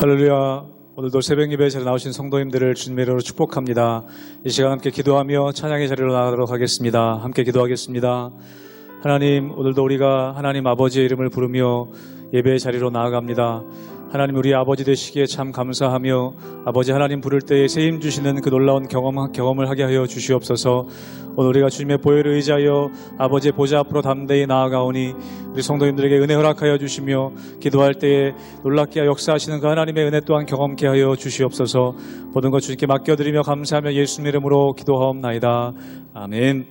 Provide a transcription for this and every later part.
할렐루야. 오늘도 새벽 예배 자리에 나오신 성도님들을 주님의 이름으로 축복합니다. 이 시간 함께 기도하며 찬양의 자리로 나가도록 하겠습니다. 함께 기도하겠습니다. 하나님, 오늘도 우리가 하나님 아버지의 이름을 부르며 예배의 자리로 나아갑니다. 하나님, 우리 아버지 되시기에 참 감사하며 아버지 하나님 부를 때에 세임 주시는 그 놀라운 경험을 하게 하여 주시옵소서. 오늘 우리가 주님의 보혈을 의지하여 아버지의 보좌 앞으로 담대히 나아가오니 우리 성도님들에게 은혜 허락하여 주시며 기도할 때에 놀랍게 역사하시는 그 하나님의 은혜 또한 경험케 하여 주시옵소서. 모든 것 주님께 맡겨드리며 감사하며 예수님 이름으로 기도하옵나이다. 아멘.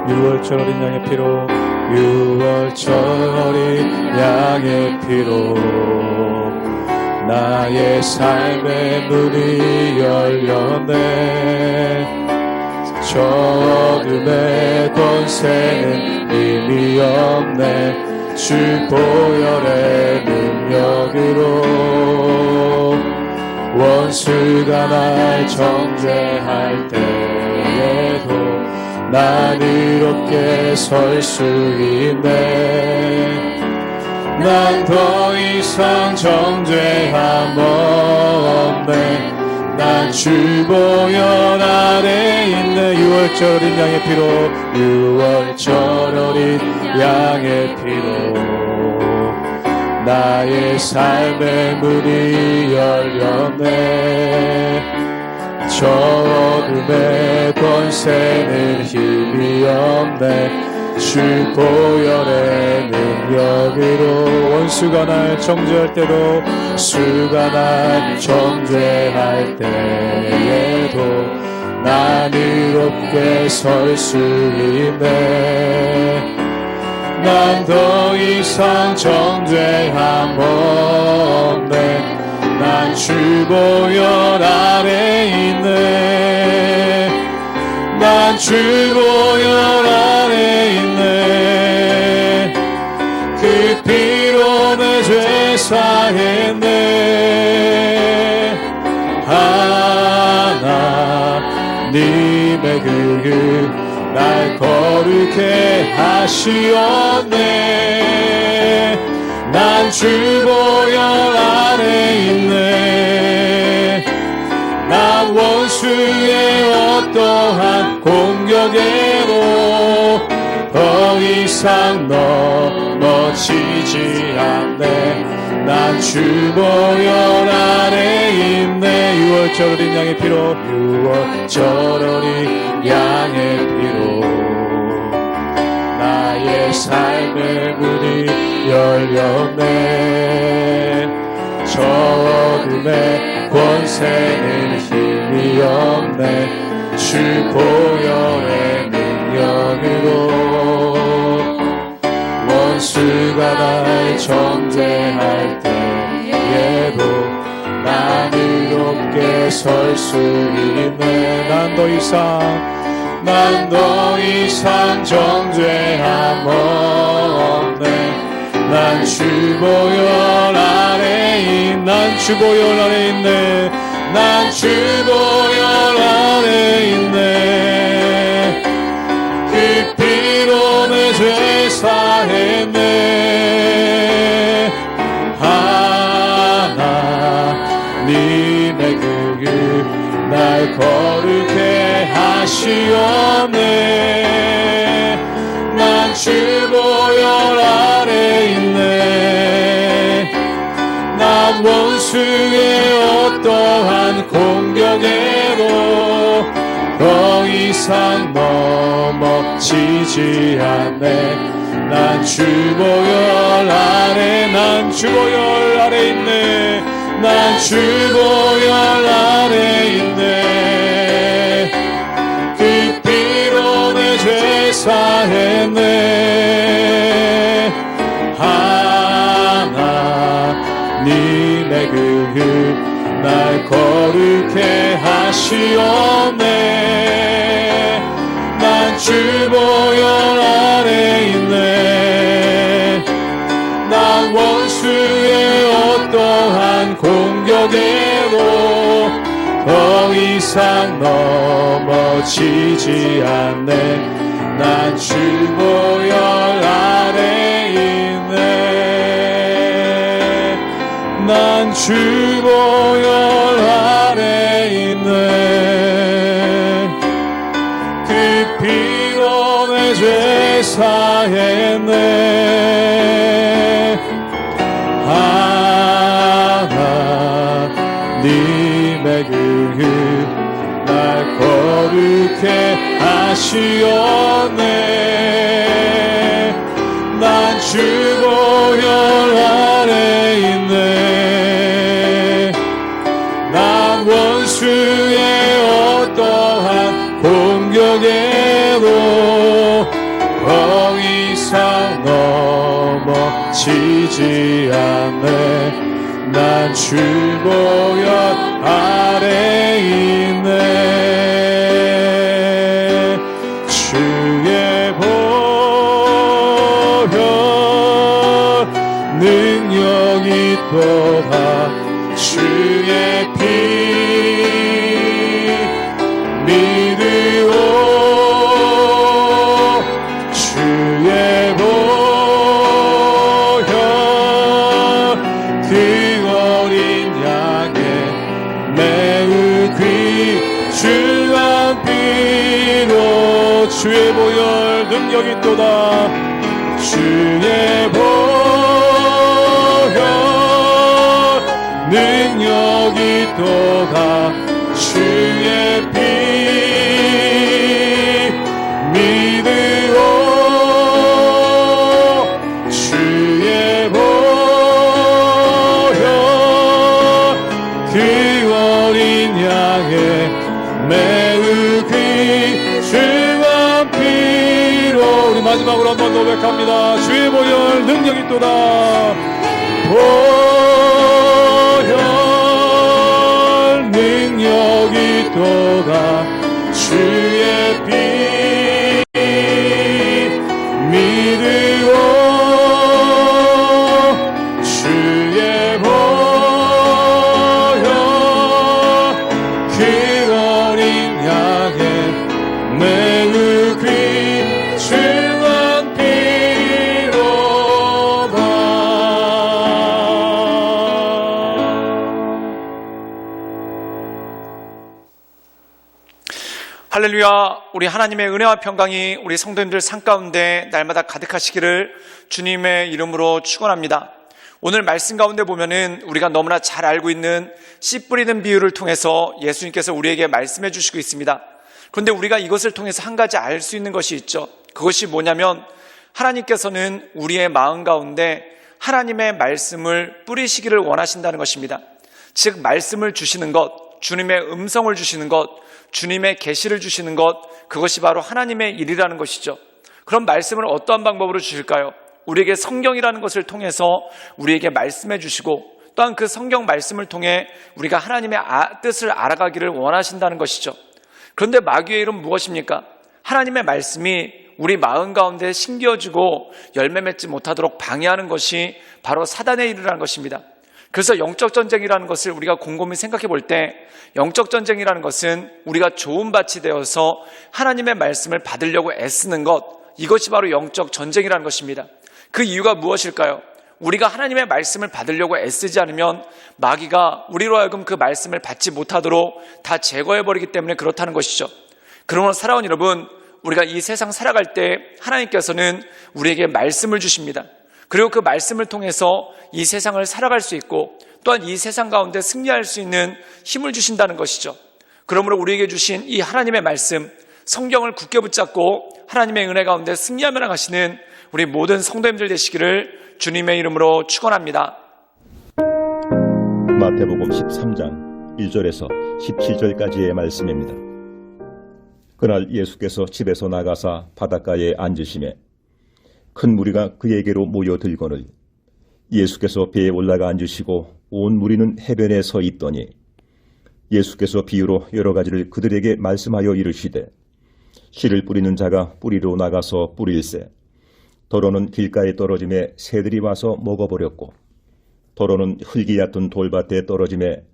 6월절 어린 양의 피로 6월절 어린 양의 피로 나의 삶의 문이 열렸네. 저 어둠의 권세는 의미 없네. 주 보혈의 능력으로 원수가 날 정죄할 때에도 난 이롭게 설 수 있네. 난 더 이상 정죄함 없네. 난 주 보혈 아래 있네. 6월절 어린 양의 피로 6월절 어린 양의 피로 나의 삶의 문이 열렸네. 저 어둠의 권세는 힘이 없네. 주 보혈의 능력으로 원수가 날 정죄할 때도 수가 날 정죄할 때에도 난 이롭게 설 수 있네. 난 더 이상 정죄함 없네. 난 주 보혈 아래 있네. 난 주 보혈 아래 있네. 그 피로 내 죄 사했네. 하나님의 그 날 거룩해 하시었네. 난 주 보혈 아래 있네. 난 원수의 어떠한 공격에도 더 이상 넘어지지 않네. 난 주 보혈 아래 있네. 6월절 어린 양의 피로 6월절 어린 양의 피로 나의 삶의 문이 열렸네. 저 어둠의 권세는 힘이 없네. 주 보혈의 능력으로 원수가 날 정죄할 때에도 난 이롭게 설 수 있네. 난 더 이상 정죄함 없네. 난 주 보혈 아래 있네. 난 주 보혈 아래 있네. 난 주 보혈 아래 있네. 그 피로 내 죄 사했네. 하나님의 날 거룩해 하시었네. 난 주 보혈 아래 있네. 난 원수의 어떠한 공격에도 더 이상 넘어지지 않네. 난 주 보혈 아래 난 주 보혈 아래 있네. 난 주 보혈 아래 있네. 그 피로 내 죄 사했네. 하나님의 날 거룩해 하시었네. 난 주 보혈 아래 있네. 난 원수의 어떠한 공격에도 더 이상 넘어지지 않네. 난 주 보혈 아래 있네. 난 주 보혈 아래 있네. 그 피로 내 죄 사했네. 하나님의 그 날 거룩해 하시었네. 난 주 보혈 아래 있네. 난 원수의 어떠한 공격에도 더 이상 넘어지지 않네. 난 주 보혈 아래 있네. 주의 보혈 능력이 또다. 주의 피 믿으오. 주의 보혈 그 어린 양의 매우 귀중한 피로. 주의 보혈 능력이 또다. 주의 보혈 능력이 또다. 주의 피 믿으오. 주의 보혈 그 어린 양의 매우 귀중한 피로. 우리 마지막으로 한번 고백합니다. 주의 보혈 능력이 또다. 보혈 능력이 또다. 주의 피 믿으오. 주의 보혈 그 어린 양의 매우 귀중한 피로다. 할렐루야. 우리 하나님의 은혜와 평강이 우리 성도님들 삶 가운데 날마다 가득하시기를 주님의 이름으로 축원합니다. 오늘 말씀 가운데 보면은 우리가 너무나 잘 알고 있는 씨 뿌리는 비유를 통해서 예수님께서 우리에게 말씀해 주시고 있습니다. 그런데 우리가 이것을 통해서 한 가지 알 수 있는 것이 있죠. 그것이 뭐냐면 하나님께서는 우리의 마음 가운데 하나님의 말씀을 뿌리시기를 원하신다는 것입니다. 즉 말씀을 주시는 것, 주님의 음성을 주시는 것, 주님의 계시를 주시는 것, 그것이 바로 하나님의 일이라는 것이죠. 그럼 말씀을 어떠한 방법으로 주실까요? 우리에게 성경이라는 것을 통해서 우리에게 말씀해 주시고, 또한 그 성경 말씀을 통해 우리가 하나님의 뜻을 알아가기를 원하신다는 것이죠. 그런데 마귀의 일은 무엇입니까? 하나님의 말씀이 우리 마음 가운데 심겨지고 열매 맺지 못하도록 방해하는 것이 바로 사단의 일이라는 것입니다. 그래서 영적 전쟁이라는 것을 우리가 곰곰이 생각해 볼 때, 영적 전쟁이라는 것은 우리가 좋은 밭이 되어서 하나님의 말씀을 받으려고 애쓰는 것, 이것이 바로 영적 전쟁이라는 것입니다. 그 이유가 무엇일까요? 우리가 하나님의 말씀을 받으려고 애쓰지 않으면 마귀가 우리로 하여금 그 말씀을 받지 못하도록 다 제거해버리기 때문에 그렇다는 것이죠. 그러므로 사랑하는 여러분, 우리가 이 세상 살아갈 때 하나님께서는 우리에게 말씀을 주십니다. 그리고 그 말씀을 통해서 이 세상을 살아갈 수 있고, 또한 이 세상 가운데 승리할 수 있는 힘을 주신다는 것이죠. 그러므로 우리에게 주신 이 하나님의 말씀, 성경을 굳게 붙잡고 하나님의 은혜 가운데 승리하며 나가시는 우리 모든 성도님들 되시기를 주님의 이름으로 축원합니다. 마태복음 13장 1절에서 17절까지의 말씀입니다. 그날 예수께서 집에서 나가사 바닷가에 앉으시매 큰 무리가 그에게로 모여들거늘 예수께서 배에 올라가 앉으시고 온 무리는 해변에 서 있더니 예수께서 비유로 여러 가지를 그들에게 말씀하여 이르시되 씨를 뿌리는 자가 뿌리로 나가서 뿌릴새 더러는 길가에 떨어짐에 새들이 와서 먹어버렸고 더러는 흙이 얕은 돌밭에 떨어짐에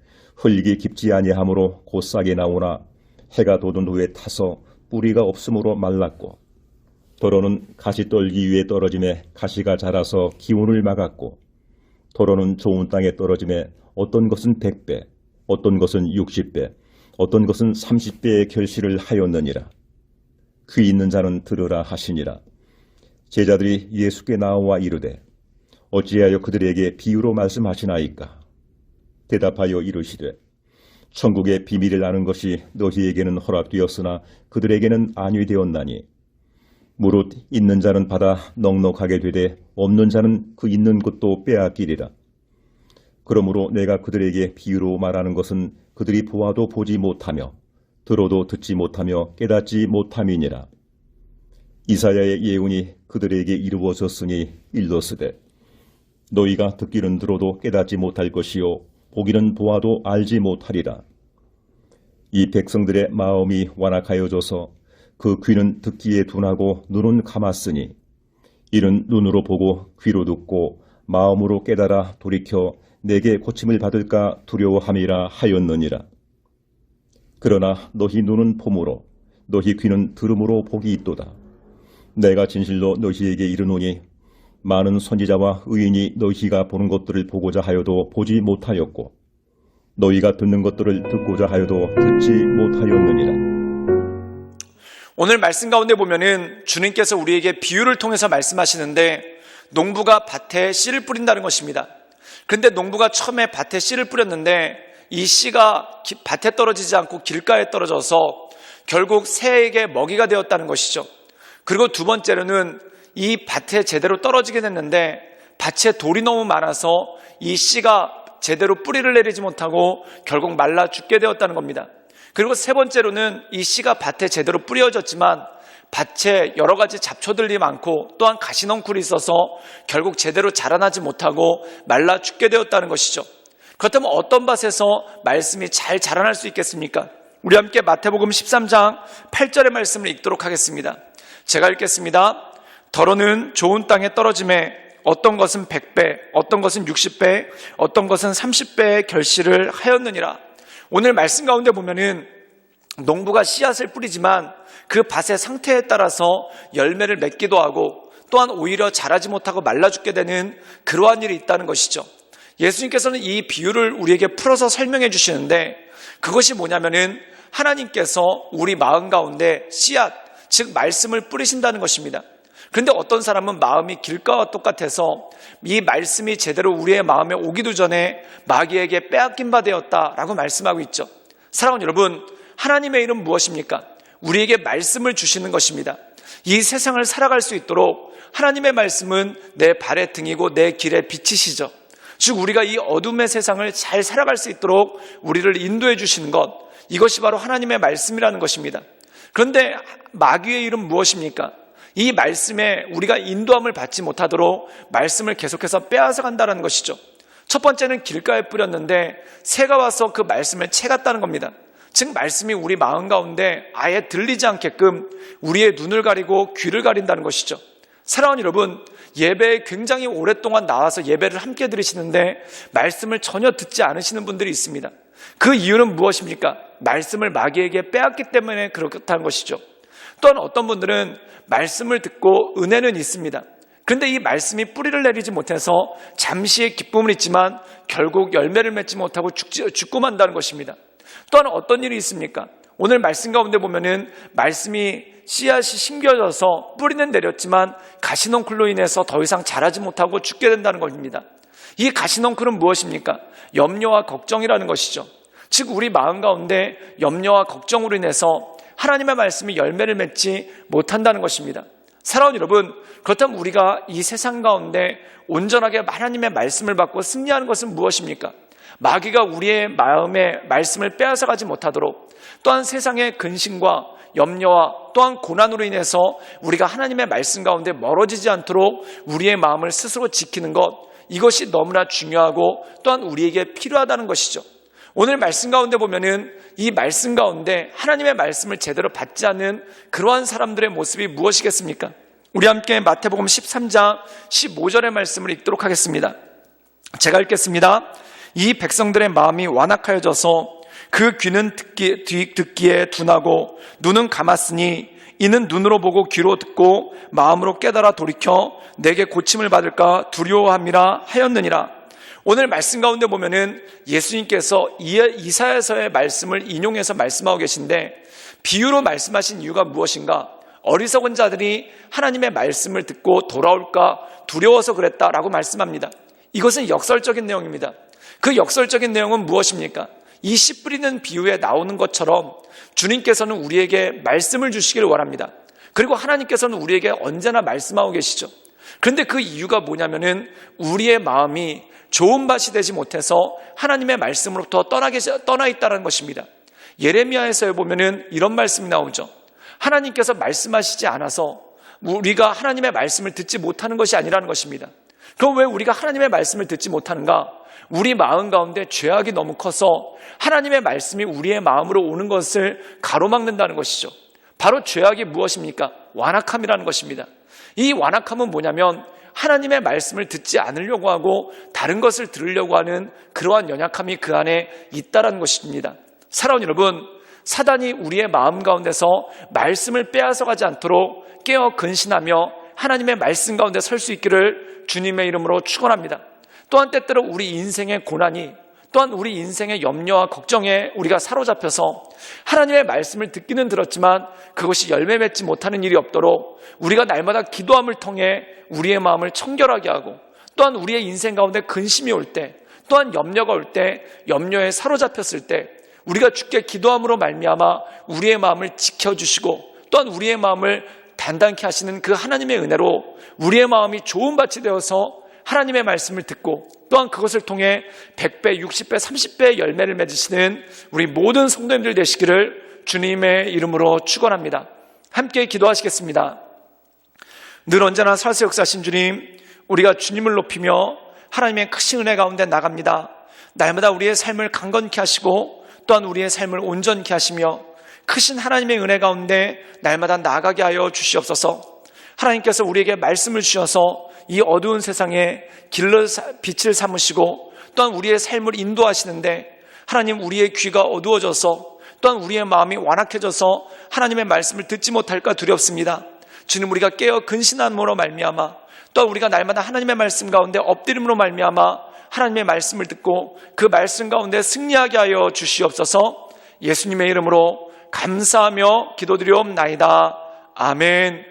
흙이 깊지 아니하므로 곧 싹이 나오나 해가 돋은 후에 타서 뿌리가 없으므로 말랐고 도로는 가시 떨기 위에 떨어짐에 가시가 자라서 기운을 막았고 도로는 좋은 땅에 떨어짐에 어떤 것은 100배, 어떤 것은 60배, 어떤 것은 30배의 결실을 하였느니라. 귀 있는 자는 들으라 하시니라. 제자들이 예수께 나와 이르되 어찌하여 그들에게 비유로 말씀하시나이까? 대답하여 이르시되 천국의 비밀을 아는 것이 너희에게는 허락되었으나 그들에게는 아니 되었나니 무릇 있는 자는 받아 넉넉하게 되되 없는 자는 그 있는 것도 빼앗기리라. 그러므로 내가 그들에게 비유로 말하는 것은 그들이 보아도 보지 못하며 들어도 듣지 못하며 깨닫지 못함이니라. 이사야의 예언이 그들에게 이루어졌으니 일러스되 너희가 듣기는 들어도 깨닫지 못할 것이요 보기는 보아도 알지 못하리라. 이 백성들의 마음이 완악하여져서 그 귀는 듣기에 둔하고 눈은 감았으니 이는 눈으로 보고 귀로 듣고 마음으로 깨달아 돌이켜 내게 고침을 받을까 두려워함이라 하였느니라. 그러나 너희 눈은 봄으로 너희 귀는 들음으로 복이 있도다. 내가 진실로 너희에게 이르노니 많은 선지자와 의인이 너희가 보는 것들을 보고자 하여도 보지 못하였고 너희가 듣는 것들을 듣고자 하여도 듣지 못하였느니라. 오늘 말씀 가운데 보면은 주님께서 우리에게 비유를 통해서 말씀하시는데 농부가 밭에 씨를 뿌린다는 것입니다. 그런데 농부가 처음에 밭에 씨를 뿌렸는데 이 씨가 밭에 떨어지지 않고 길가에 떨어져서 결국 새에게 먹이가 되었다는 것이죠. 그리고 두 번째로는 이 밭에 제대로 떨어지게 됐는데 밭에 돌이 너무 많아서 이 씨가 제대로 뿌리를 내리지 못하고 결국 말라 죽게 되었다는 겁니다. 그리고 세 번째로는 이 씨가 밭에 제대로 뿌려졌지만 밭에 여러 가지 잡초들이 많고 또한 가시넝쿨이 있어서 결국 제대로 자라나지 못하고 말라 죽게 되었다는 것이죠. 그렇다면 어떤 밭에서 말씀이 잘 자라날 수 있겠습니까? 우리 함께 마태복음 13장 8절의 말씀을 읽도록 하겠습니다. 제가 읽겠습니다. 더러는 좋은 땅에 떨어짐에 어떤 것은 100배, 어떤 것은 60배, 어떤 것은 30배의 결실을 하였느니라. 오늘 말씀 가운데 보면은 농부가 씨앗을 뿌리지만 그 밭의 상태에 따라서 열매를 맺기도 하고 또한 오히려 자라지 못하고 말라 죽게 되는 그러한 일이 있다는 것이죠. 예수님께서는 이 비유를 우리에게 풀어서 설명해 주시는데 그것이 뭐냐면은 하나님께서 우리 마음 가운데 씨앗, 즉 말씀을 뿌리신다는 것입니다. 그런데 어떤 사람은 마음이 길가와 똑같아서 이 말씀이 제대로 우리의 마음에 오기도 전에 마귀에게 빼앗긴 바 되었다라고 말씀하고 있죠. 사랑하는 여러분, 하나님의 일은 무엇입니까? 우리에게 말씀을 주시는 것입니다. 이 세상을 살아갈 수 있도록 하나님의 말씀은 내 발의 등이고 내 길의 빛이시죠. 즉 우리가 이 어둠의 세상을 잘 살아갈 수 있도록 우리를 인도해 주시는 것, 이것이 바로 하나님의 말씀이라는 것입니다. 그런데 마귀의 일은 무엇입니까? 이 말씀에 우리가 인도함을 받지 못하도록 말씀을 계속해서 빼앗아 간다는 것이죠. 첫 번째는 길가에 뿌렸는데 새가 와서 그 말씀을 채갔다는 겁니다. 즉 말씀이 우리 마음 가운데 아예 들리지 않게끔 우리의 눈을 가리고 귀를 가린다는 것이죠. 사랑하는 여러분, 예배에 굉장히 오랫동안 나와서 예배를 함께 들으시는데 말씀을 전혀 듣지 않으시는 분들이 있습니다. 그 이유는 무엇입니까? 말씀을 마귀에게 빼앗기 때문에 그렇다는 것이죠. 또한 어떤 분들은 말씀을 듣고 은혜는 있습니다. 그런데 이 말씀이 뿌리를 내리지 못해서 잠시의 기쁨은 있지만 결국 열매를 맺지 못하고 죽고 만다는 것입니다. 또한 어떤 일이 있습니까? 오늘 말씀 가운데 보면은 말씀이 씨앗이 심겨져서 뿌리는 내렸지만 가시넝쿨로 인해서 더 이상 자라지 못하고 죽게 된다는 것입니다. 이 가시넝쿨은 무엇입니까? 염려와 걱정이라는 것이죠. 즉 우리 마음 가운데 염려와 걱정으로 인해서 하나님의 말씀이 열매를 맺지 못한다는 것입니다. 사랑하는 여러분, 그렇다면 우리가 이 세상 가운데 온전하게 하나님의 말씀을 받고 승리하는 것은 무엇입니까? 마귀가 우리의 마음에 말씀을 빼앗아가지 못하도록, 또한 세상의 근심과 염려와 또한 고난으로 인해서 우리가 하나님의 말씀 가운데 멀어지지 않도록 우리의 마음을 스스로 지키는 것, 이것이 너무나 중요하고 또한 우리에게 필요하다는 것이죠. 오늘 말씀 가운데 보면은 이 말씀 가운데 하나님의 말씀을 제대로 받지 않는 그러한 사람들의 모습이 무엇이겠습니까? 우리 함께 마태복음 13장 15절의 말씀을 읽도록 하겠습니다. 제가 읽겠습니다. 이 백성들의 마음이 완악하여져서 그 귀는 듣기에 둔하고 눈은 감았으니 이는 눈으로 보고 귀로 듣고 마음으로 깨달아 돌이켜 내게 고침을 받을까 두려워함이라 하였느니라. 오늘 말씀 가운데 보면은 예수님께서 이사야서의 말씀을 인용해서 말씀하고 계신데 비유로 말씀하신 이유가 무엇인가? 어리석은 자들이 하나님의 말씀을 듣고 돌아올까 두려워서 그랬다라고 말씀합니다. 이것은 역설적인 내용입니다. 그 역설적인 내용은 무엇입니까? 이 씨 뿌리는 비유에 나오는 것처럼 주님께서는 우리에게 말씀을 주시기를 원합니다. 그리고 하나님께서는 우리에게 언제나 말씀하고 계시죠. 그런데 그 이유가 뭐냐면은 우리의 마음이 좋은 밭이 되지 못해서 하나님의 말씀으로부터 떠나 있다는 것입니다. 예레미야에서 보면은 이런 말씀이 나오죠. 하나님께서 말씀하시지 않아서 우리가 하나님의 말씀을 듣지 못하는 것이 아니라는 것입니다. 그럼 왜 우리가 하나님의 말씀을 듣지 못하는가? 우리 마음 가운데 죄악이 너무 커서 하나님의 말씀이 우리의 마음으로 오는 것을 가로막는다는 것이죠. 바로 죄악이 무엇입니까? 완악함이라는 것입니다. 이 완악함은 뭐냐면 하나님의 말씀을 듣지 않으려고 하고 다른 것을 들으려고 하는 그러한 연약함이 그 안에 있다는 것입니다. 사랑하는 여러분, 사단이 우리의 마음 가운데서 말씀을 빼앗아가지 않도록 깨어 근신하며 하나님의 말씀 가운데 설 수 있기를 주님의 이름으로 축원합니다. 또한 때때로 우리 인생의 고난이, 또한 우리 인생의 염려와 걱정에 우리가 사로잡혀서 하나님의 말씀을 듣기는 들었지만 그것이 열매 맺지 못하는 일이 없도록 우리가 날마다 기도함을 통해 우리의 마음을 청결하게 하고, 또한 우리의 인생 가운데 근심이 올 때, 또한 염려가 올 때, 염려에 사로잡혔을 때 우리가 주께 기도함으로 말미암아 우리의 마음을 지켜주시고 또한 우리의 마음을 단단케 하시는 그 하나님의 은혜로 우리의 마음이 좋은 밭이 되어서 하나님의 말씀을 듣고 또한 그것을 통해 100배, 60배, 30배의 열매를 맺으시는 우리 모든 성도님들 되시기를 주님의 이름으로 축원합니다. 함께 기도하시겠습니다. 늘 언제나 살아서 역사하신 주님, 우리가 주님을 높이며 하나님의 크신 은혜 가운데 나갑니다. 날마다 우리의 삶을 강건케 하시고 또한 우리의 삶을 온전케 하시며 크신 하나님의 은혜 가운데 날마다 나아가게 하여 주시옵소서. 하나님께서 우리에게 말씀을 주셔서 이 어두운 세상에 빛을 삼으시고 또한 우리의 삶을 인도하시는데 하나님, 우리의 귀가 어두워져서 또한 우리의 마음이 완악해져서 하나님의 말씀을 듣지 못할까 두렵습니다. 주님, 우리가 깨어 근신함으로 말미암아 또한 우리가 날마다 하나님의 말씀 가운데 엎드림으로 말미암아 하나님의 말씀을 듣고 그 말씀 가운데 승리하게 하여 주시옵소서. 예수님의 이름으로 감사하며 기도드리옵나이다. 아멘.